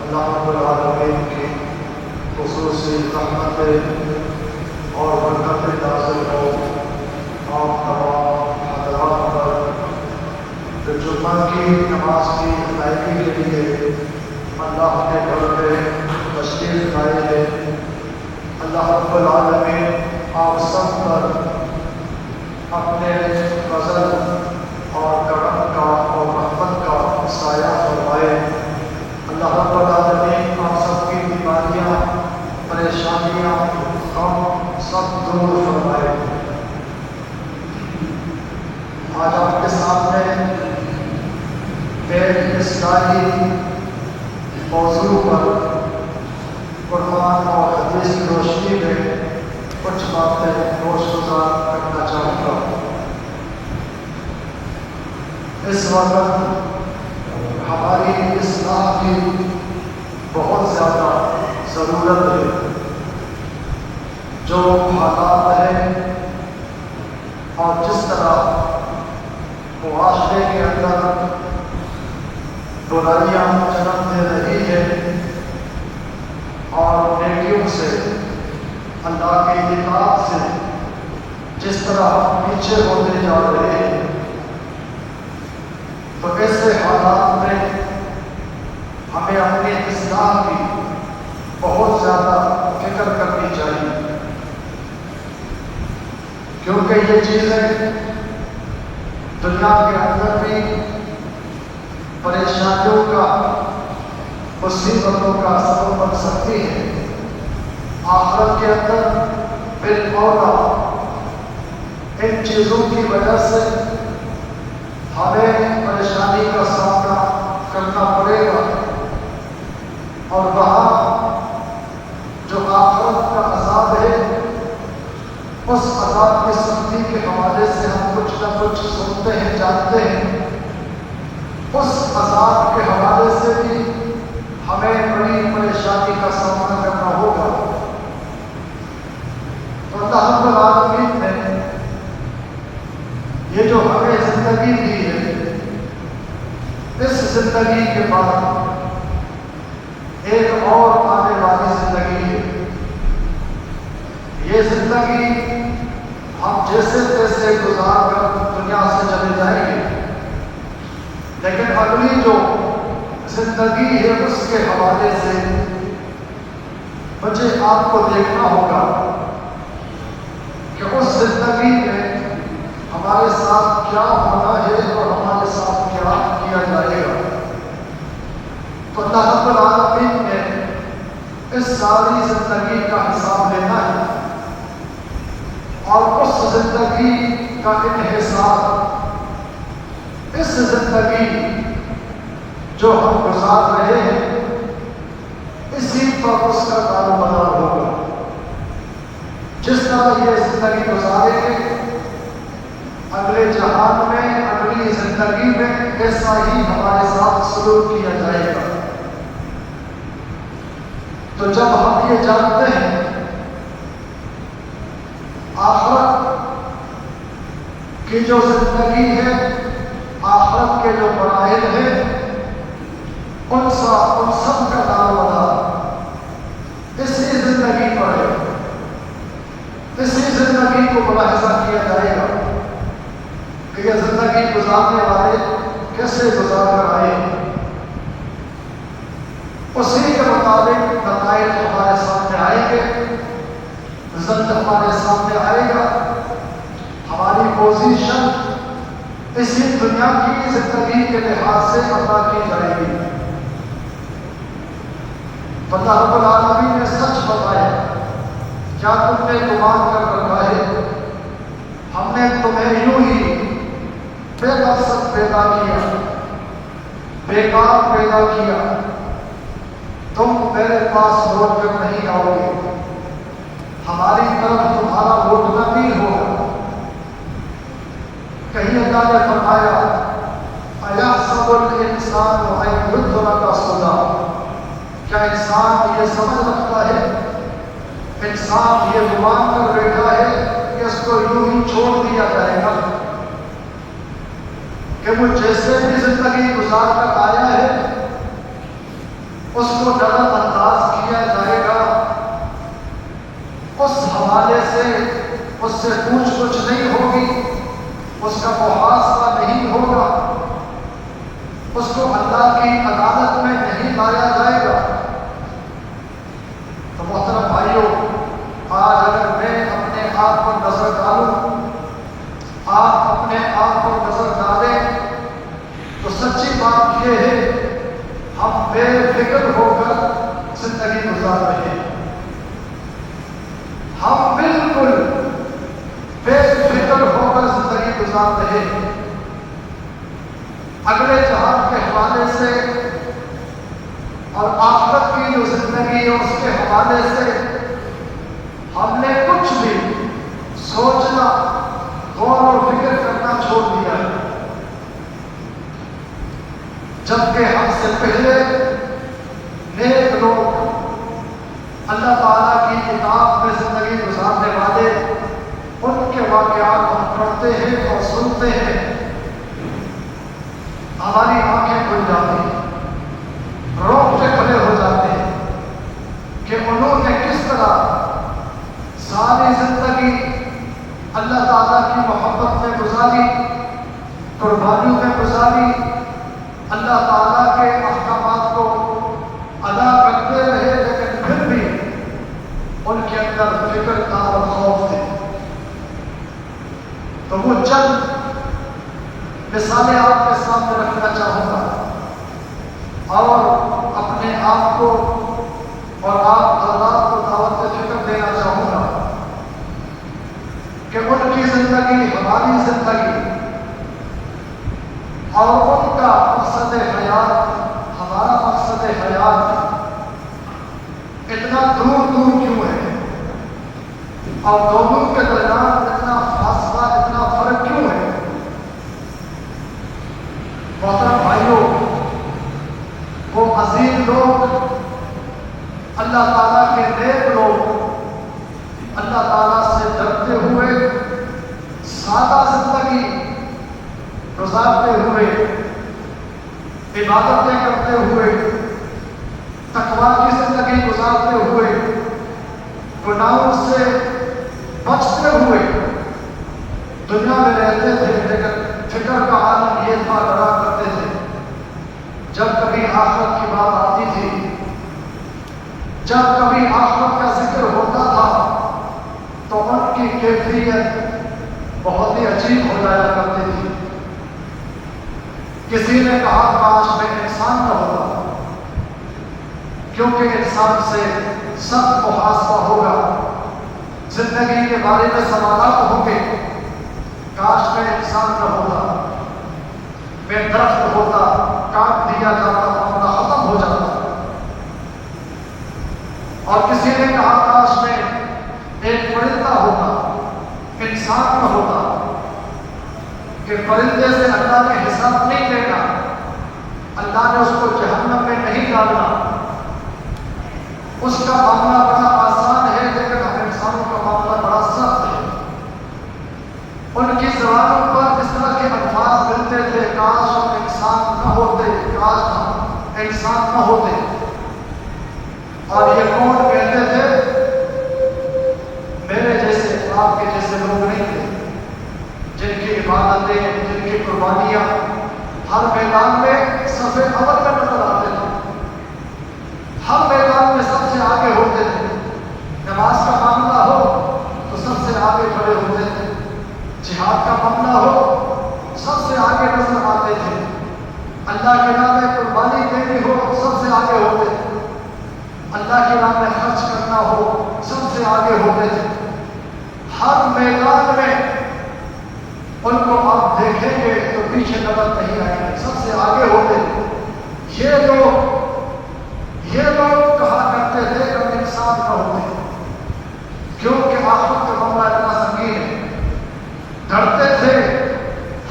اللہ رب العالمین کی خصوصی رحمتیں اور برکتیں نازل ہو آپ تمام حضرات پر جو جمعہ کی نماز کی ادائیگی کے لیے اللہ کے گھر میں تشریف لائے ہیں۔ اللہ رب العالمین آپ سب پر اپنے فضل اور کرم کا اور رحمت کا سایہ فرمائے۔ اللہ رب العالمین آپ سب کی بیماریاں، پریشانیاں، غم سب دور فرمائے۔ آج آپ کے سامنے ایک اصلاحی موضوع پر قرآن اور حدیث کی روشنی میں کچھ باتیں گوشتگزار کرنا چاہوں گا۔ اس وقت ہماری اصلاح کی بہت زیادہ ضرورت ہے۔ جو حالات ہیں اور جس طرح معاشرے کے اندر برائیاں جنم دے رہی ہیں اور نیکیوں سے، اللہ کی اطاعت سے جس طرح پیچھے ہوتے جا رہے ہیں، تو ایسے حالات میں ہمیں اپنی اصلاح کی بہت زیادہ فکر کرنی چاہیے، کیونکہ یہ چیزیں دنیا کے اندر بھی پریشانیوں کا، مصیبتوں کا سبب بن سکتی ہے۔ آخرت کے اندر بالمولا ان چیزوں کی وجہ سے ہمیں پریشانی کا سامنا کرنا پڑے گا، اور وہاں جو آخرت کا عذاب ہے، اس عذاب کی سختی کے حوالے سے ہم کچھ نہ کچھ سنتے ہیں، جانتے ہیں۔ اس عذاب کے حوالے سے بھی ہمیں بڑی پریشانی کا سامنا کرنا ہوگا۔ تو اللہ رب العالمین نے یہ جو ہمیں زندگی دی ہے، اس زندگی کے بعد ایک اور آنے والی زندگی ہے۔ یہ زندگی ہم جیسے تیسے گزار کر دنیا سے چلے جائیں گے، لیکن اگلی جو زندگی ہے اس کے حوالے سے مجھے آپ کو دیکھنا ہوگا کہ اس زندگی میں ہمارے ساتھ کیا ہونا ہے اور ہمارے ساتھ کیا کیا جائے گا۔ تو اللہ رب العالمین نے اس ساری زندگی کا حساب لینا ہے، اور اس زندگی کا انحصار اس زندگی جو ہم گزار رہے ہیں، اسی پر اس کا دارومدار ہوگا۔ جس طرح یہ زندگی گزاریں گے، اگلے جہان میں، اگلی زندگی میں ایسا ہی ہمارے ساتھ سلوک کیا جائے گا۔ تو جب ہم یہ جانتے ہیں آخرت کی جو زندگی ہے، آخرت کے جو مراحل ہیں، ان سب کا دارومدار اسی زندگی پر ہے۔ اسی زندگی کو ملاحظہ کیا جائے گا کہ یہ زندگی گزارنے والے کیسے گزار کر آئے ہیں۔ اسی کے مطابق نتائج ہمارے سامنے آئیں گے، رزلٹ ہمارے سامنے آئے گا، ہماری پوزیشن اسی دنیا کی زندگی کے لحاظ سے عطا کی جائے گی۔ اللہ رب العالمین نے سچ بتایا، کیا تم نے گمان کر رکھا ہے ہم نے تمہیں یوں ہی بے مقصد پیدا کیا، بیکار پیدا کیا، تم میرے پاس لوٹ کر نہیں آؤ گے، ہماری طرف تمہارا لوٹنا نہیں ہوگا۔ کہیں اللہ نے فرمایا، اَيَحْسَبُ الْإِنسَانُ أَن يُتْرَكَ سُدًى، کیا انسان یہ سمجھ رکھتا ہے انسان یہ گمان کر بیٹھا ہے کہ اس کو یوں ہی چھوڑ دیا جائے گا، کہ وہ جیسے بھی زندگی گزار کر آیا ہے اس کو نظر انداز کیا جائے گا، اس حوالے سے اس سے پوچھ گچھ نہیں ہوگی، اس کا محاسبہ نہیں ہوگا، اس کو اللہ کی عدالت میں نہیں لایا جائے گا۔ تو محترم بھائیوں، آج اگر میں اپنے آپ پر نظر ڈالوں، آپ اپنے آپ پر نظر ڈالیں، تو سچی بات یہ ہے ہم بے فکر ہو کر زندگی گزار رہے ہیں، ہم بالکل بے فکر ہو کر زندگی گزار رہے ہیں۔ اگلے جہان کے حوالے سے اور آخرت کی جو زندگی ہے اس کے حوالے سے ہم نے کچھ بھی سوچنا، غور و فکر کرنا چھوڑ دیا ہے، جبکہ ہم سے پہلے نیک لوگ اللہ تعالیٰ کی کتاب میں زندگی گزارنے والے، ان کے واقعات ہم پڑھتے ہیں اور سنتے ہیں، ہماری آنکھیں کھل جاتی ہیں، روکتے کھڑے ہو جاتے ہیں کہ انہوں نے کس طرح ساری زندگی اللہ تعالیٰ کی محبت میں گزاری، قربانیوں میں گزاری، اللہ تعالیٰ کے احکامات کو ادا کرتے رہے، لیکن پھر بھی ان کے اندر فکر تھا اور خوف تھے۔ تو وہ چند مثالیں آپ کے سامنے رکھنا چاہوں گا اور اپنے آپ کو اور آپ حضرات کو دعوت فکر دینا چاہوں گا کہ ان کی زندگی ہماری زندگی اور ان کا مقصد حیات ہمارا مقصد حیات اتنا دور دور کیوں ہے، اور دونوں کے درمیان اتنا فاصلہ، اتنا فرق کیوں ہے۔ محترم بھائیوں، وہ عظیم لوگ، اللہ تعالیٰ کے نیک لوگ، اللہ تعالیٰ سے ڈرتے ہوئے سادہ زندگی گزارتے ہوئے، عبادتیں کرتے ہوئے، تقویٰ کی زندگی گزارتے ہوئے، گناہوں سے بچتے ہوئے دنیا میں رہتے تھے، لیکن فکر کا عالم یہ تھا، ڈرا کرتے تھے جب کبھی آخرت کی بات آتی تھی، جب کبھی آخرت کا ذکر ہوتا تھا تو ان کی کیفیت بہت ہی عجیب ہو جایا کرتی تھی۔ کسی نے کہا کاش میں انسان نہ ہوتا، کیونکہ انسان سے سخت محاسبہ ہوگا، زندگی کے بارے میں سوالات ہوں گے۔ کاش میں انسان نہ ہوتا، میں درخت ہوتا، کاٹ دیا جاتا، معاملہ ختم ہو جاتا۔ اور کسی نے کہا کاش میں ایک پرندہ ہوتا، انسان نہ ہوتا، کہ پرندے سے اللہ نے حساب نہیں لینا، اللہ نے اس کو جہنم میں نہیں ڈالنا، اس کا معاملہ بڑا آسان ہے، لیکن ہم انسانوں کا معاملہ بڑا سخت ہے۔ ان کی زبانوں پر اس طرح کے الفاظ ملتے تھے، کاش ہم انسان نہ ہوتے، کاش ہم انسان نہ ہوتے۔ اور یہ کون کہتے تھے؟ میرے جیسے، آپ کے جیسے لوگ نہیں تھے، جن کی عبادتیں، جن کی قربانیاں ہر میدان میں سب اول پر نظر آتے تھے، ہر میدان میں سب سے آگے ہوتے تھے، نماز کا معاملہ ہو تو سب سے آگے کھڑے ہوتے تھے، جہاد کا معاملہ ہو سب سے آگے نظر آتے تھے، اللہ کے نام میں قربانی دینی ہو سب سے آگے ہوتے تھے، اللہ کے نام میں خرچ کرنا ہو سب سے آگے ہوتے تھے۔ ہر میدان میں ان کو آپ دیکھیں گے تو پیچھے نظر نہیں آئیں گے، سب سے آگے ہوتے تھے۔ یہ لوگ کہا کرتے تھے کہ ہم انسان نہ ہوتے، کیونکہ آخرت کا معاملہ اتنا سنگین ہے۔ ڈرتے تھے،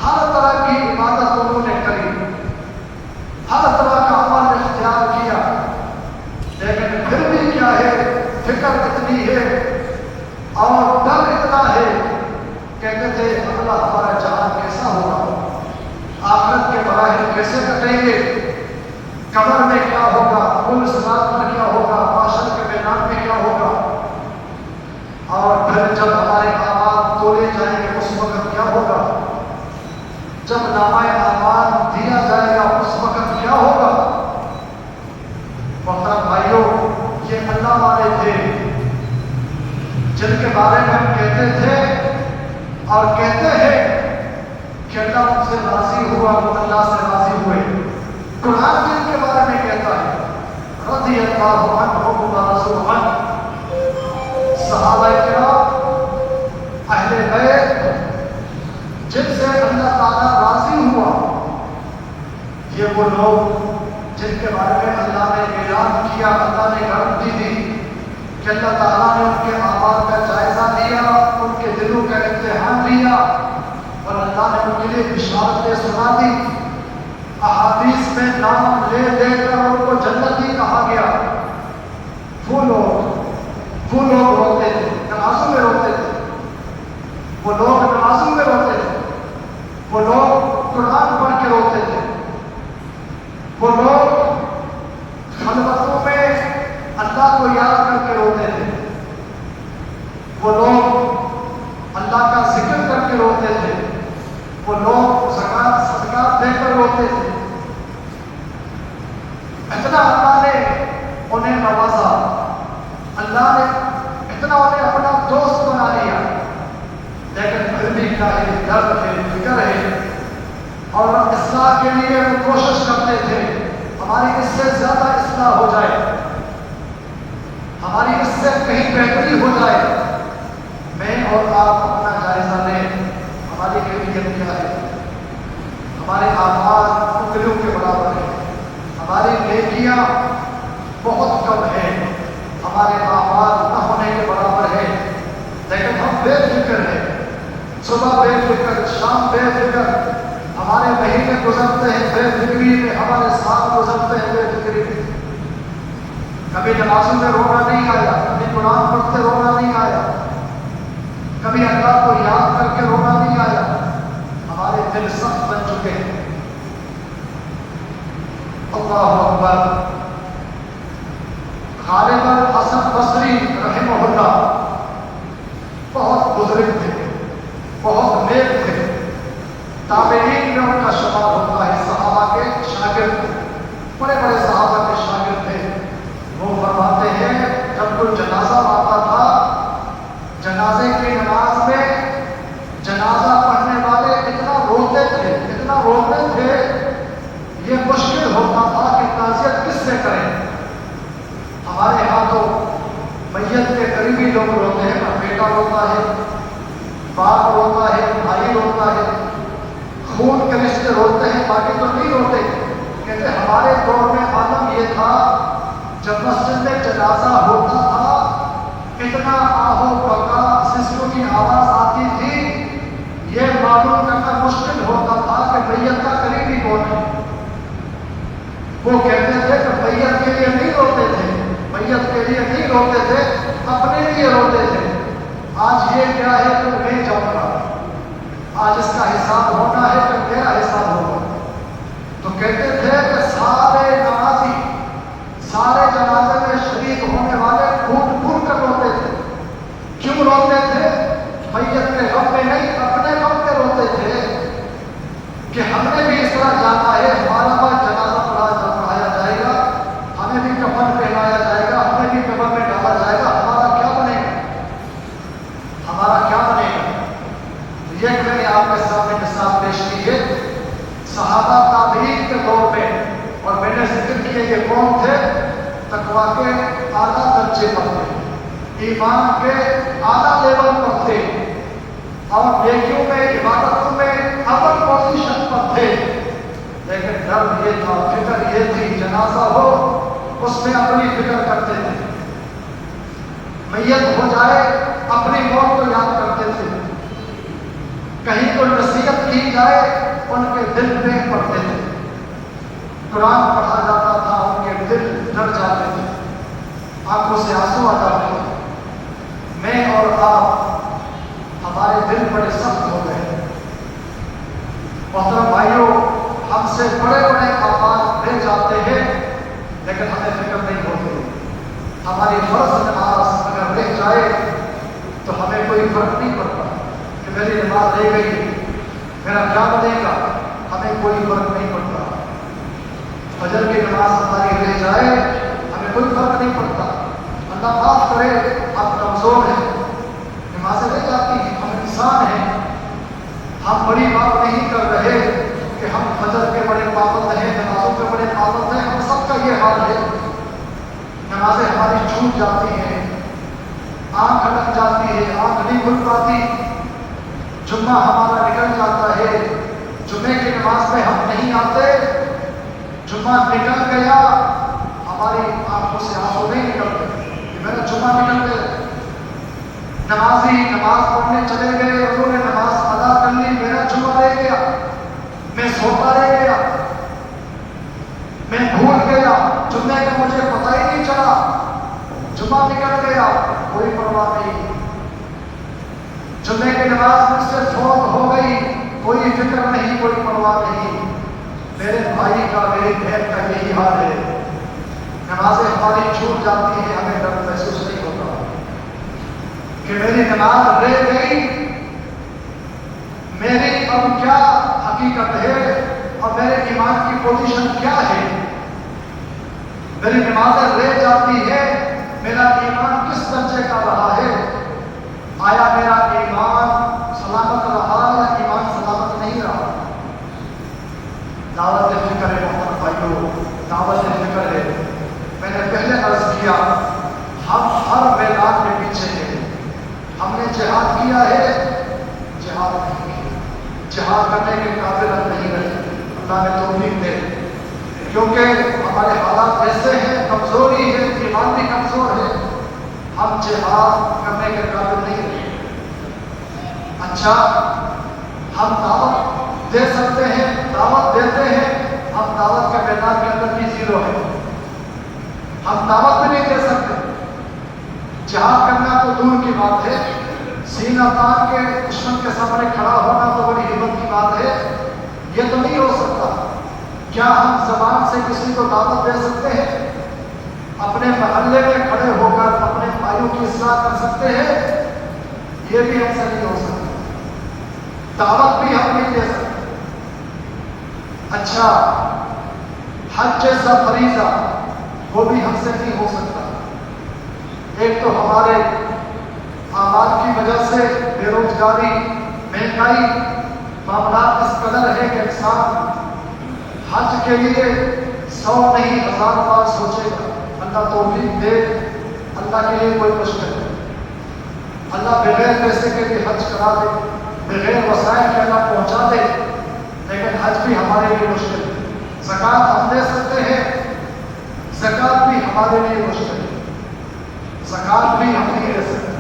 ہر طرح کی عبادت انہوں نے کری، ہر طرح کا عمل اختیار کیا، لیکن پھر بھی کیا ہے، فکر اتنی ہے اور ڈر اتنا ہے، کہتے تھے اللہ ہمارا جہان کیسا ہوگا، آخرت کے مراحل کیسے کٹیں گے، قبر میں کیا ہوگا، پل صراط پر کیا ہوگا، معاشر کے میدان میں کیا ہوگا، اور پھر جب ہمارے اعمال تولے جائیں گے اس وقت کیا ہوگا، جب نامہ اعمال دیا جائے گا اس وقت کیا ہوگا۔ محترم بھائیوں، یہ اللہ والے تھے جن کے بارے میں ہم کہتے تھے اور کہتے ہیں کہ اللہ ان سے راضی ہوا، وہ اللہ سے راضی ہوئے۔ قرآن جن کے بارے میں کہتا ہے رضی اللہ عنہم ورضوا عنہ، صحابہ کرام اہل بیت جن سے اللہ تعالیٰ راضی ہوا، یہ وہ لوگ جن کے بارے میں اللہ نے اعلان کیا، اللہ نے گارنٹی دی کہ اللہ تعالیٰ نے ان کے اعمال کا جائزہ لیا، ان کے دلوں کا امتحان لیا اور اللہ نے ان کے لیے بشارتیں سنا دی۔ احادیث میں نام لے دے کر ان کو جنتی کہا گیا۔ وہ لوگ روتے تھے، نمازوں میں روتے تھے، وہ لوگ نمازوں میں روتے تھے، وہ لوگ قرآن پڑھ کے روتے تھے، وہ لوگ خلوتوں میں اللہ کو یاد کر کے روتے تھے، وہ لوگ اللہ کا ذکر کر کے روتے تھے، وہ لوگ زکات صدقات دے کر روتے تھے۔ اتنا اللہ نے انہیں نوازا، اللہ نے اتنا انہیں اپنا دوست بنا لیا، لیکن پھر بھی کیا ہے، درد ہے، فکر ہے، اور اصلاح کے لیے وہ کوشش کرتے تھے ہماری اس سے زیادہ اصلاح ہو جائے، ہماری اس سے کہیں بہتری ہو جائے۔ میں اور آپ اپنا جائزہ لیں، ہماری کیفیت کیا ہے، ہمارے اعمال انگلیوں کے برابر ہیں، ہماری نیکیاں بہت کم ہیں، ہمارے اعمال نہ ہونے کے برابر ہیں، لیکن ہم بے فکر ہیں، صبح بے فکر، شام بے فکر، ہمارے مہینے گزرتے ہیں بے فکری میں، ہمارے سال گزرتے ہیں بے فکری میں۔ کبھی نمازوں میں رونا نہیں آیا، کبھی قرآن پڑھتے رونا نہیں آیا، کبھی اللہ کو یاد کر کے رونا نہیں آیا، ہمارے دل سخت بن چکے ہیں۔ اللہ اکبر۔ غالب الحسن بصری رحمہ اللہ بہت بزرگ تھے، بہت نیک تھے، تابعین میں ان کا شمار ہوتا ہے، صحابہ کے شاگرد، بڑے بڑے صحابہ کے شاگرد تھے۔ وہ فرماتے ہیں جب کوئی جنازہ آتا تھا، جنازے کی نماز میں جنازہ پڑھنے والے اتنا روتے تھے، اتنا روتے تھے، یہ مشکل ہوتا تھا کہ تعزیت کس سے کریں۔ ہمارے ہاں تو میت کے قریبی لوگ روتے ہیں، بیٹا روتا ہے، باپ روتا ہے، بھائی روتا ہے، خون کے رشتے روتے ہیں، باقی تو نہیں روتے۔ کہتے ہمارے دور میں عالم یہ تھا، جب مسجد میں جنازہ ہوتا تھا اتنا آہو بکا سسکوں کی آواز آتی تھی، یہ معلوم کرنا مشکل ہوتا تھا کہ میت کا قریبی کون ہے۔ وہ کہتے تھے کہ میت کے لیے نہیں روتے تھے، میت کے لیے نہیں روتے تھے، اپنے لیے روتے تھے۔ آج یہ کیا ہے کہ نہیں جاؤں گا، آج اس کا حساب ہونا ہے کہ میرا حساب ہوگا۔ تو کہتے تھے کہ سارے نمازی، سارے جنازے میں شریک ہونے والے پھوٹ پھوٹ کر روتے تھے۔ کیوں روتے تھے؟ میت کے غم میں نہیں، اپنے غم میں روتے تھے کہ ہم نے بھی اس طرح جانا ہے، ہمارا بعد جنازہ پڑھایا جائے گا، ہمیں بھی کفن پہنایا جائے گا، ہمیں بھی قبر میں ڈالا جائے گا، ہمارا کیا بنے گا، ہمارا کیا بنے گا۔ یہ میں نے آپ کے سامنے مثال پیش کی ہے صحابہ تابعین کے دور میں، اور میں نے ذکر کیا یہ کون تھے؟ تقویٰ کے اعلیٰ درجے پر تھے، ایمان کے اعلیٰ لیول پر تھے، اور نیکیوں میں، عبادتوں میں اول پوزیشن پر تھے، لیکن ڈر یہ تھا، فکر یہ تھی، جنازہ ہو اس میں اپنی فکر کرتے تھے، میت ہو جائے اپنی موت کو یاد کرتے تھے، کہیں کوئی نصیحت کی جائے ان کے دل میں پڑتے تھے، قرآن پڑھا جاتا تھا ان کے دل ڈر جاتے تھے، آنکھوں سے آنسو آ جاتے تھے۔ میں اور آپ ہمارے دل بڑے سخت ہو گئے۔ محترم بھائیوں، ہم سے بڑے بڑے اعمال لے جاتے ہیں لیکن ہمیں فکر نہیں ہوتی۔ ہماری فرض نماز اگر رہ جائے تو ہمیں کوئی فرق نہیں پڑتا کہ میری نماز رہ گئی، میرا کیا بنے گا، ہمیں کوئی فرق نہیں پڑتا۔ فجر کی نماز ہماری رہ جائے ہمیں کوئی فرق نہیں پڑتا۔ اللہ معاف کرے، آپ کمزور ہیں، نمازیں رہ جاتی ہیں، ہم انسان ہیں۔ ہم بڑی بات نہیں کر رہے کہ ہم فجر کے بڑے پابند ہیں، نمازوں کے بڑے پابند ہیں، ہم سب کا یہ حال ہے۔ نمازیں ہماری چھوٹ جاتی ہیں، آنکھ اٹک جاتی ہے، آنکھ نہیں کھل پاتی، جمعہ ہمارا نکل جاتا ہے، جمعے کی نماز میں ہم نہیں آتے، جمعہ نکل گیا، ہماری آنکھوں سے آنسو نہیں نکلتے کہ میرا جمعہ نکل گیا۔ نمازی نماز پڑھنے چلے گئے، انہوں نے نماز ادا کر لی، میرا جمعہ رہ گیا، میں سوتا رہ گیا، میں بھول گیا، جمعے کا مجھے پتہ ہی نہیں چلا، جمعہ نکل گیا، کوئی پرواہ نہیں۔ جمعے کی نماز مجھ سے فوت ہو گئی، کوئی فکر نہیں، کوئی پرواہ نہیں۔ میرے بھائی کا، میری بہن کا یہی حال ہے۔ نمازیں ہماری چھوٹ جاتی ہیں، ہمیں ڈر محسوس نہیں ہوتا کہ میری نماز رہ گئی، میری اب کیا حقیقت ہے اور میرے ایمان کی پوزیشن کیا ہے۔ میری نمازیں رہ جاتی ہے، میرا ایمان کس درجے کا رہا ہے؟ آیا میرا ایمان سلامت رہا یا ایمان سلامت نہیں رہا؟ دعوت فکر ہے محترم بھائیوں، دعوت فکر ہے۔ میں نے پہلے عرض کیا، ہم ہر میدان میں پیچھے ہیں۔ ہم نے جہاد کیا ہے، جہاد نہیں کیا، جہاد کرنے کے قابل ہم نہیں رہے، اللہ نے توفیق دے، کیونکہ ہمارے حالات ایسے ہیں، کمزوری ہے، ایمان بھی کمزور ہے، ہم جہاد کرنے کے قابل نہیں رہے۔ اچھا، ہم دعوت دے سکتے ہیں، دعوت دیتے ہیں، ہم دعوت کے میدان کے اندر بھی زیرو ہے، ہم دعوت بھی نہیں دے سکتے۔ جہاد کرنا تو دور کی بات ہے، سینہ تان کے دشمن کے سامنے کھڑا ہونا تو بڑی ہمت کی بات ہے، یہ تو نہیں ہو سکتا۔ کیا ہم زبان سے کسی کو دعوت دے سکتے ہیں؟ اپنے محلے میں کھڑے ہو کر اپنے بھائیوں کی اصلاح کر سکتے ہیں؟ یہ بھی ہم سے نہیں ہو سکتا، دعوت بھی ہم نہیں دے سکتے۔ اچھا، حج جیسا فریضہ وہ بھی ہم سے نہیں ہو سکتا۔ ایک تو ہمارے اعمال کی وجہ سے بے روزگاری، مہنگائی، معاملات اس قدر ہے کہ انسان حج کے لیے 100 نہیں 1000 بار سوچے گا۔ اللہ توفیق دے، اللہ کے لیے کوئی مشکل نہیں، اللہ بغیر پیسے کے بھی حج کرا دے، بغیر وسائل کے اللہ پہنچا دے، لیکن حج بھی ہمارے لیے مشکل ہے۔ زکوٰۃ ہم دے سکتے ہیں، زکوٰۃ بھی ہمارے لیے مشکل ہے، زکوٰۃ بھی ہم نہیں دے سکتے۔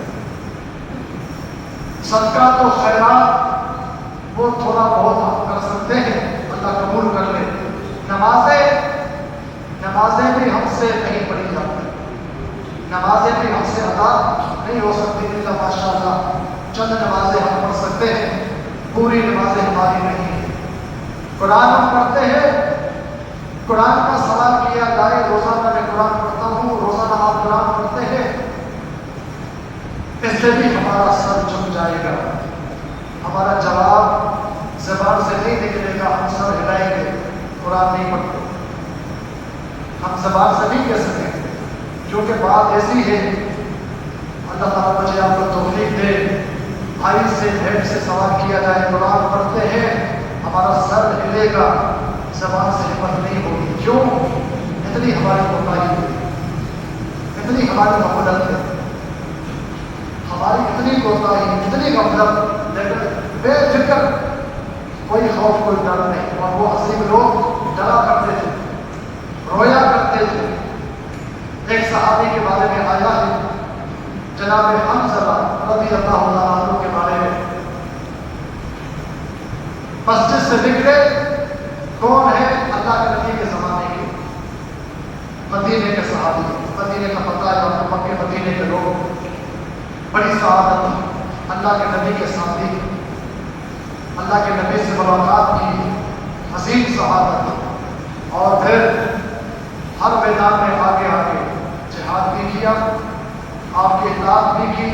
صدقات و خیرات وہ تھوڑا بہت ہم کر سکتے ہیں، اللہ قبول کر لے۔ نمازیں بھی ہم سے نہیں پڑھی جاتی، نمازیں بھی ہم سے ادا نہیں ہو سکتی، اللہ ماشاء اللہ چند نمازیں ہم پڑھ سکتے ہیں، پوری نمازیں ہماری نہیں ہیں۔ قرآن ہم پڑھتے ہیں، قرآن کا سوال کیا جائے، روزانہ میں قرآن پڑھتا ہوں، روزانہ آپ قرآن پڑھتے ہیں، اس سے بھی ہمارا سر جھک جائے گا، ہمارا جواب زبان سے نہیں نکلے گا، ہم سر ہلائیں گے، قرآن نہیں پڑھتے، ہم زبان سے نہیں کہہ سکیں گے، کیونکہ بات ایسی ہے۔ اللہ تعالیٰ مجھے آپ کو توفیق دے، بھائی سے بہن سے سوال کیا جائے، قرآن پڑھتے ہیں، ہمارا سر ہلے گا، زبان سے ہمت نہیں ہوگی۔ کیوں؟ اتنی ہماری کوتاہی ہے، اتنی ہماری غفلت ہے، ہماری اتنی کوتاہی، اتنی غفلت، لیکن بے فکر، کوئی خوف کوئی ڈر نہیں۔ اور وہ عظیم لوگ ڈرا کرتے تھے، رویا کرتے تھے۔ ایک صحابی کے بارے میں آیا ہے، جناب حنظلہ رضی اللہ عنہ کے بارے میں، مسجد سے نکلے، کون ہے؟ اللہ کے نبی کے زمانے کے، مدینے کے صحابی، مدینے کا پتہ ہے، اور مکے مدینے کے لوگ، بڑی سعادت اللہ کے نبی کے ساتھ دی، اللہ کے نبی سے ملاقات کی عظیم سعادت، اور پھر ہر میدان میں آگے آگے جہاد بھی کیا، آپ کی اطاعت بھی کی،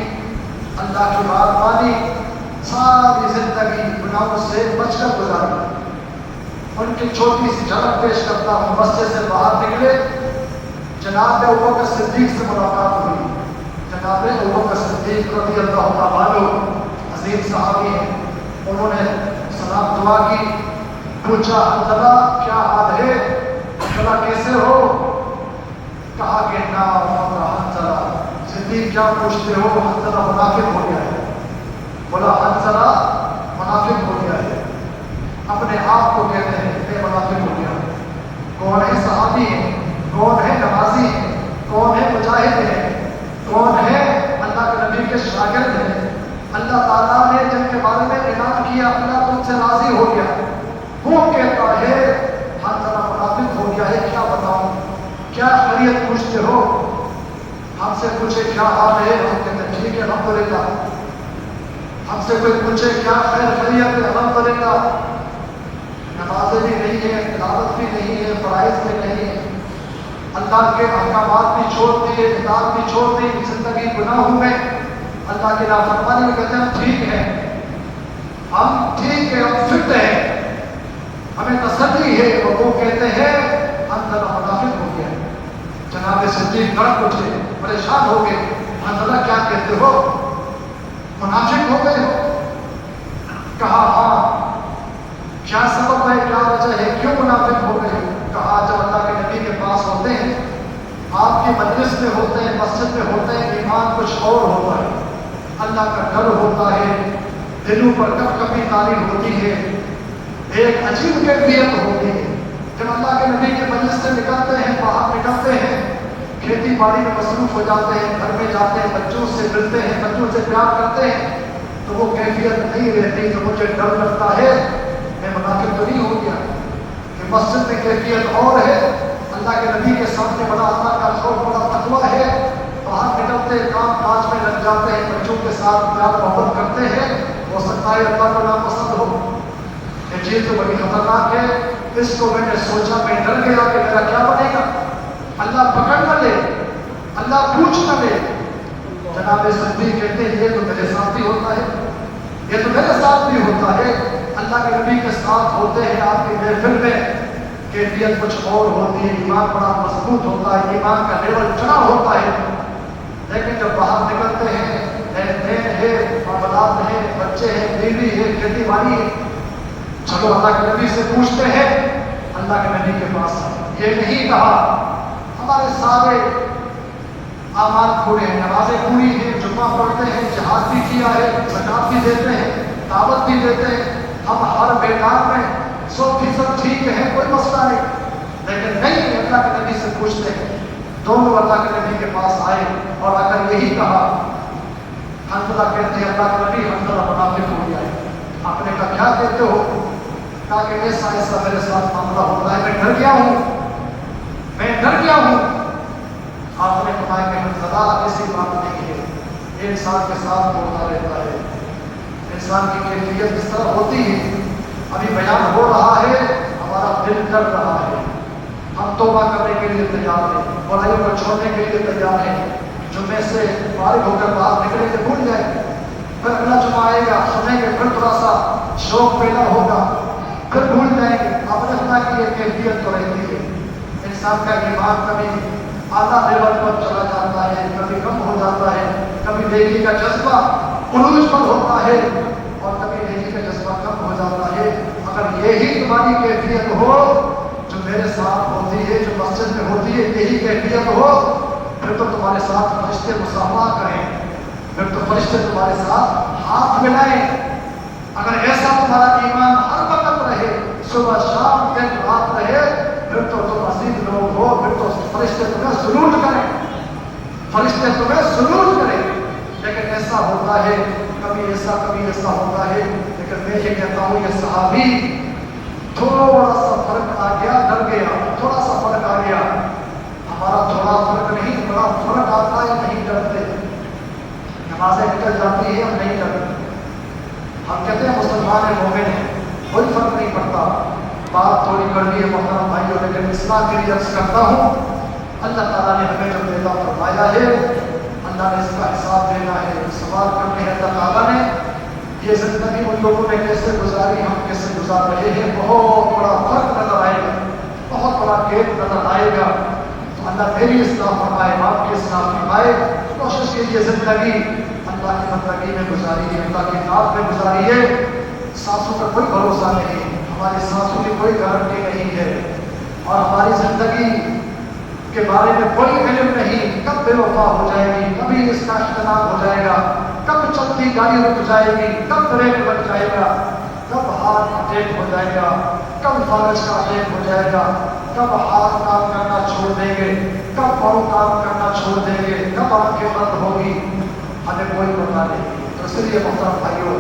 اللہ کی بات مانی، ساری زندگی گناہوں سے بچ کر گزاری۔ ان کی چھوٹی سی جھلک پیش کرتا ہوں، مسجد سے باہر نکلے، جناب ابوبکر صدیق سے ملاقات ہوئی۔ جناب ابوبکر صدیق رضی اللہ تعالیٰ عنہ عظیم صحابی ہیں، انہوں نے سلام دعا کی، پوچھا حنظلہ کیا حال ہے، حنظلہ کیسے ہو؟ کہا کہ نا حنظلہ، صدیق کیا پوچھتے ہو؟ حنظلہ منافق ہو گیا ہے۔ بولا حنظلہ منافق ہو گیا ہے، اپنے آپ کو کہتے ہیں میں منافق ہو گیا۔ کون ہے صحابی ہیں، کون ہے نمازی ہیں، کون ہے مجاہد ہیں، کون ہے اللہ کے نبی کے شاگرد ہیں، اللہ تعالیٰ نے جن کے بارے میں اعلان کیا اللہ تم سے راضی ہو گیا، وہ کہتا ہے حنظلہ منافق ہو گیا ہے۔ کیا بتاؤں، کیا خیریت پوچھتے ہو؟ ہم سے پوچھے کیا حال ہے، ہم کہتے ہیں ٹھیک ہے الحمدللہ۔ ہم سے کوئی پوچھے کیا خیر خیریت ہے، الحمدللہ۔ نمازیں بھی نہیں ہے، تلاوت بھی نہیں ہے، فرائض بھی نہیں ہے، اللہ کے احکامات بھی چھوڑ دیے، اطاعت بھی چھوڑ دی، زندگی گناہوں میں اللہ کی نافرمانی میں، کہتے ہیں ہم ٹھیک ہیں، ہم ٹھیک ہیں، ہم فٹ ہیں، ہمیں تسلی ہے۔ اور وہ کہتے ہیں حنظلہ منافق ہو گیا۔ جناب صدیق کڑک اٹھے، پریشان ہو گئے، حنظلہ کیا کہتے ہو، منافق ہو گئے ہو؟ کہا ہاں، کیا سبب ہے، کیا وجہ ہے، کیوں منافق ہو گئے ہو؟ کہا جب اللہ کے نبی کے پاس ہوتے ہیں، آپ کی مجلس میں ہوتے ہیں، مسجد میں ہوتے ہیں، ایمان کچھ اور ہوتا ہے، اللہ کا ڈر ہوتا ہے، دلوں پر کب کبھی تاری ہوتی ہے، ایک عجیب کیفیت ہوتی ہے۔ جب اللہ کے نبی کے مجلس سے نکلتے ہیں، باہر نکلتے ہیں، کھیتی باڑی میں مصروف ہو جاتے ہیں، گھر میں جاتے ہیں، بچوں سے ملتے ہیں، بچوں سے پیار کرتے ہیں، تو وہ کیفیت نہیں رہتی تو مجھے ڈر لگتا ہے میں منافق تو نہیں ہو گیا کہ مسجد میں کیفیت اور ہے، اللہ کے نبی کے سامنے بڑا اللہ کا خوف، بڑا تقویٰ ہے، باہر نکلتے کام کاج میں لگ جاتے ہیں، بچوں کے ساتھ پیار محبت کرتے ہیں، ہو سکتا ہے اللہ کو ناپسند ہو۔ یہ چیز تو بڑی خطرناک ہے، اس کو میں نے سوچا، میں ڈر گیا کہ میرا کیا بنے گا، اللہ پکڑ نہ لے، اللہ پوچھ نہ لے۔ جناب صدیق کہتے ہیں یہ تو میرے ساتھ بھی ہوتا ہے، یہ تو میرے ساتھ بھی ہوتا ہے، اللہ کے نبی کے ساتھ ہوتے ہیں آپ کی محفل میں کیفیت کچھ اور ہوتی ہے، ایمان بڑا مضبوط ہوتا ہے، ایمان کا لیول چڑھا ہوتا ہے، لیکن جب باہر نکلتے ہیں، لین دین ہے، معاملات ہیں، بچے ہیں، بیوی ہے، کھیتی باڑی ہے، چلو اللہ کے نبی سے پوچھتے ہیں، اللہ کے نبی کے پاس یہ نہیں کہا ہمارے سارے اعمال پورے ہیں، نمازیں پوری ہیں، جمعہ پڑھتے ہیں، جہاد بھی کیا ہے، زکات بھی دیتے ہیں، دعوت بھی دیتے ہیں، ہم ہر میدان میں 100% ٹھیک ہے، کوئی مسئلہ نہیں، لیکن نہیں، اللہ کے نبی سے پوچھتے ہیں۔ دونوں اللہ کے نبی کے پاس آئے اور اگر یہی کہا، حنظلہ کہتے ہیں اللہ کے نبی حنظلہ منافق ہو گیا ہے۔ آپ نے کہا کیا کہتے ہو؟ کہا کہ ایسا ایسا میرے ساتھ معاملہ ہوتا ہے، میں ڈر گیا ہوں، میں ڈر گیا ہوں۔ آپ نے فرمایا کہ حنظلہ ایسی بات نہیں ہے، یہ انسان کے ساتھ ہوتا رہتا ہے، انسان کی کیفیت اس طرح ہوتی ہے، ابھی بیان ہو رہا ہے، ہمارا دل ڈر رہا ہے، ہم توبہ کرنے کے لیے تیار ہیں، برائیوں کو چھوڑنے کے لیے تیار ہیں، جمعے سے فارغ ہو کر باہر نکلیں گے بھول جائیں گے، پھر اگلا جمعہ آئے گا سنیں گے، پھر تھوڑا سا شوق پیدا ہوگا، پھر بھول جائیں گے۔ آپ نے سنا کہ یہ کیفیت تو رہتی ہے، انسان کا ایمان کبھی اعلیٰ لیول پر چلا جاتا ہے، کبھی کم ہو جاتا ہے، کبھی نیکی کا جذبہ عروج پر ہوتا ہے اور کبھی نیکی کا جذبہ کم ہو جاتا ہے۔ اگر یہی تمہاری کیفیت ہو جو میرے ساتھ ہوتی ہے، جو مسجد میں ہوتی ہے، یہی کیفیت ہو، پھر تو تمہارے ساتھ فرشتے مصافحہ کریں، پھر تو فرشتے تمہارے ساتھ ہاتھ ملائیں۔ اگر ایسا تمہارا ایمان ہر وقت رہے، صبح شام دن رات رہے، پھر تو تم عظیم لوگ ہو، پھر تو فرشتے تمہیں سلوٹ کریں، فرشتے تمہیں سلوٹ کریں۔ لیکن ایسا ہوتا ہے، کبھی ایسا ہوتا ہے، لیکن میں یہ کہتا ہوں یہ صحابی تھوڑا سا فرق آ گیا، ڈر گیا، تھوڑا سا فرق آ گیا، ہمارا تھوڑا فرق نہیں، بڑا فرق آتا ہے، نہیں ڈرتے۔ نمازیں نکل جاتی ہیں ہم نہیں کرتے. ہم کہتے ہیں مسلمان ہیں مومن ہیں کوئی فرق نہیں پڑتا. بات تھوڑی کڑوی ہے محترم بھائیوں لیکن اصلاح کے لیے عرض کرتا ہوں اللہ تعالیٰ نے ہمیں جو پیدا فرمایا ہے اللہ نے اس کا حساب دینا ہے. سوال کرنے ہیں اللہ تعالیٰ نے یہ زندگی ان لوگوں نے کیسے گزاری ہم کیسے گزار رہے ہیں. بہت بڑا فرق نظر آئے گا بہت بڑا گیپ نظر آئے گا. تو اللہ میری اصلاح فرمائے آپ کی اصلاح فرمائے. کوشش کیجیے زندگی اللہ کی بندگی میں گزاری ہے اللہ کی نام میں گزاری ہے. سانسوں کا کوئی بھروسہ نہیں ہماری سانسوں کی کوئی گارنٹی نہیں ہے اور ہماری زندگی کے بارے میں کوئی علم نہیں کب بے وفا ہو جائے گی کبھی اس کا اختلاف ہو جائے گا کب چلتی گاڑی رک جائے گی کب بریک لگ جائے گا کب ہاتھ اٹیک ہو جائے گا کب فالج کا اٹیک ہو جائے گا کب ہاتھ کام کرنا چھوڑ دیں گے کب پاؤں کام کرنا چھوڑ دیں گے کب آنکھیں بند ہوگی ہمیں کوئی پتہ نہیں. تو اس لیے محترم بھائیوں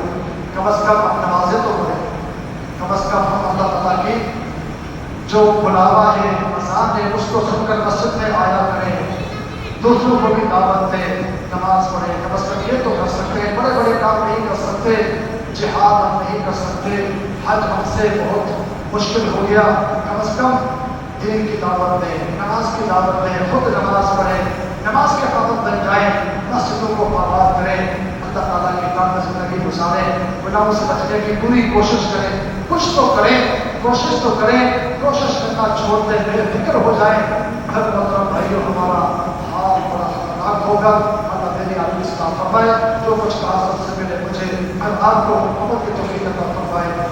کم از کم ہم نمازیں تو پڑھیں کم از کم ہم اللہ تعالیٰ کی جو بلاوا ہے اذان ہے اس کو سن کر مسجد میں آیا کریں. دوسروں کو بھی دعوت دیں نماز پڑھیں. کم از کم یہ تو کر سکتے ہیں بڑے بڑے کام نہیں کر سکتے جہاد ہم نہیں کر سکتے حج ہم سے بہت مشکل ہو گیا. کم از کم دین کی دعوت دیں نماز کی دعوت دیں خود نماز پڑھیں نماز کے پابند بن جائیں مسجدوں کو آباد کریں اللہ تعالیٰ کی کام میں زندگی گزاریں. گناہوں سے بچنے کی پوری کوشش کریں. کچھ تو کریں کوشش تو کریں. کوشش کرنا چھوڑ دیں بے فکر ہو جائیں. ہر محترم بھائیوں ہمارا حال بڑا خطرناک ہوگا. اللہ میری آپ کی اصلاح فرمائے. جو کچھ کہا سب سے پہلے مجھے ہر آپ کو عمل کی توفیق عطا فرمائے.